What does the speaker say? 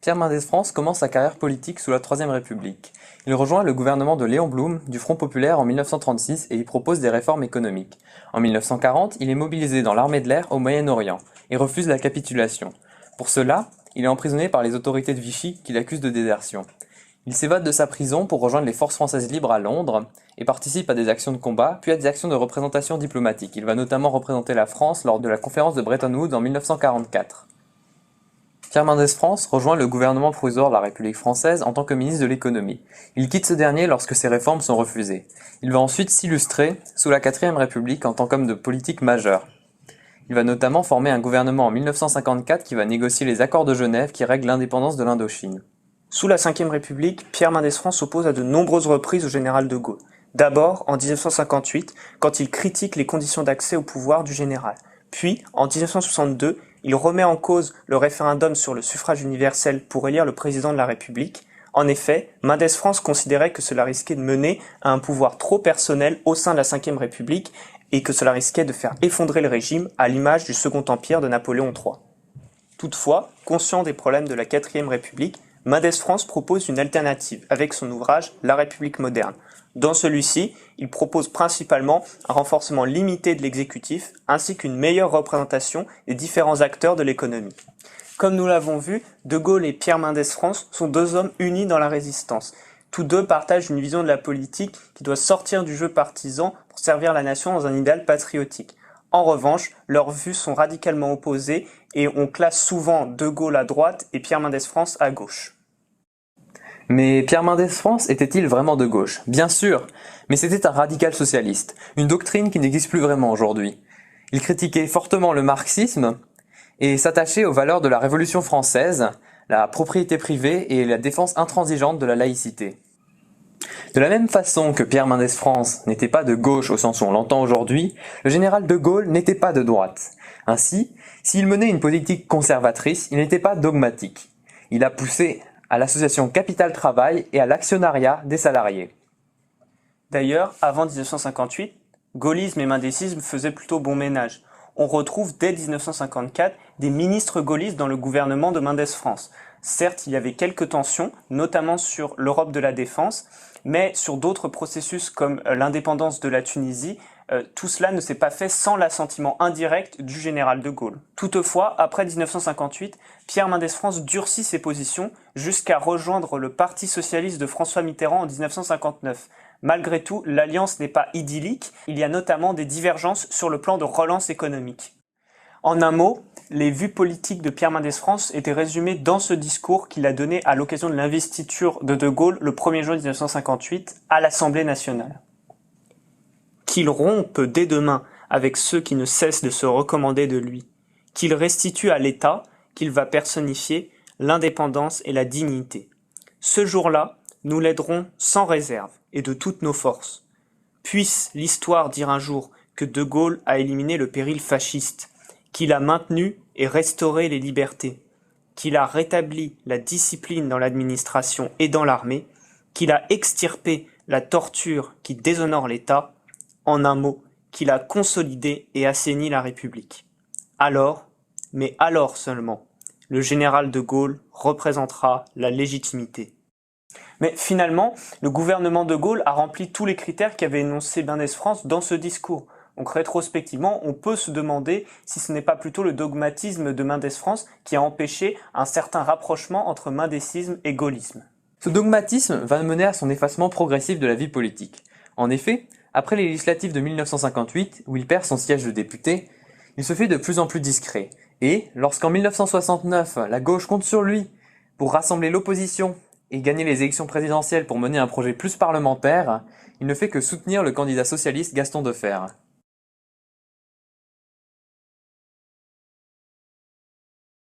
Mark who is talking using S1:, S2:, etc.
S1: Pierre Mendès France commence sa carrière politique sous la Troisième République. Il rejoint le gouvernement de Léon Blum du Front populaire en 1936 et y propose des réformes économiques. En 1940, il est mobilisé dans l'armée de l'air au Moyen-Orient et refuse la capitulation. Pour cela, il est emprisonné par les autorités de Vichy qui l'accusent de désertion. Il s'évade de sa prison pour rejoindre les forces françaises libres à Londres et participe à des actions de combat, puis à des actions de représentation diplomatique. Il va notamment représenter la France lors de la conférence de Bretton Woods en 1944. Pierre Mendès France rejoint le gouvernement provisoire de la République française en tant que ministre de l'économie. Il quitte ce dernier lorsque ses réformes sont refusées. Il va ensuite s'illustrer sous la 4ème République en tant qu'homme de politique majeur. Il va notamment former un gouvernement en 1954 qui va négocier les accords de Genève qui règlent l'indépendance de l'Indochine.
S2: Sous la Ve République, Pierre Mendès France s'oppose à de nombreuses reprises au général de Gaulle. D'abord en 1958, quand il critique les conditions d'accès au pouvoir du général. Puis, en 1962, il remet en cause le référendum sur le suffrage universel pour élire le président de la République. En effet, Mendès France considérait que cela risquait de mener à un pouvoir trop personnel au sein de la Ve République et que cela risquait de faire effondrer le régime à l'image du Second Empire de Napoléon III. Toutefois, conscient des problèmes de la 4ème République, Mendès France propose une alternative avec son ouvrage « La République moderne ». Dans celui-ci, il propose principalement un renforcement limité de l'exécutif ainsi qu'une meilleure représentation des différents acteurs de l'économie. Comme nous l'avons vu, De Gaulle et Pierre Mendès France sont deux hommes unis dans la résistance. Tous deux partagent une vision de la politique qui doit sortir du jeu partisan pour servir la nation dans un idéal patriotique. En revanche, leurs vues sont radicalement opposées et on classe souvent De Gaulle à droite et Pierre Mendès France à gauche.
S1: Mais Pierre Mendès France était-il vraiment de gauche? Bien sûr, mais c'était un radical socialiste, une doctrine qui n'existe plus vraiment aujourd'hui. Il critiquait fortement le marxisme et s'attachait aux valeurs de la Révolution française, la propriété privée et la défense intransigeante de la laïcité. De la même façon que Pierre Mendès France n'était pas de gauche au sens où on l'entend aujourd'hui, le général de Gaulle n'était pas de droite. Ainsi, s'il menait une politique conservatrice, il n'était pas dogmatique. Il a poussé à l'association Capital-Travail et à l'actionnariat des salariés.
S2: D'ailleurs, avant 1958, gaullisme et mendésisme faisaient plutôt bon ménage. On retrouve dès 1954 des ministres gaullistes dans le gouvernement de Mendès France. Certes, il y avait quelques tensions, notamment sur l'Europe de la défense, mais sur d'autres processus comme l'indépendance de la Tunisie, tout cela ne s'est pas fait sans l'assentiment indirect du général de Gaulle. Toutefois, après 1958, Pierre Mendès France durcit ses positions jusqu'à rejoindre le Parti socialiste de François Mitterrand en 1959. Malgré tout, l'alliance n'est pas idyllique, il y a notamment des divergences sur le plan de relance économique. En un mot, les vues politiques de Pierre Mendès France étaient résumées dans ce discours qu'il a donné à l'occasion de l'investiture de Gaulle le 1er juin 1958 à l'Assemblée nationale. Qu'il rompe dès demain avec ceux qui ne cessent de se recommander de lui, qu'il restitue à l'État, qu'il va personnifier, l'indépendance et la dignité. Ce jour-là, nous l'aiderons sans réserve et de toutes nos forces. Puisse l'histoire dire un jour que De Gaulle a éliminé le péril fasciste, qu'il a maintenu et restauré les libertés, qu'il a rétabli la discipline dans l'administration et dans l'armée, qu'il a extirpé la torture qui déshonore l'État, en un mot, qu'il a consolidé et assaini la République. Alors, mais alors seulement, le général de Gaulle représentera la légitimité. Mais finalement, le gouvernement de Gaulle a rempli tous les critères qu'avait énoncé Mendès France dans ce discours. Donc rétrospectivement, on peut se demander si ce n'est pas plutôt le dogmatisme de Mendès France qui a empêché un certain rapprochement entre mendésisme et gaullisme.
S1: Ce dogmatisme va mener à son effacement progressif de la vie politique. En effet, après les législatives de 1958, où il perd son siège de député, il se fait de plus en plus discret. Et, lorsqu'en 1969, la gauche compte sur lui pour rassembler l'opposition et gagner les élections présidentielles pour mener un projet plus parlementaire, il ne fait que soutenir le candidat socialiste Gaston Defferre.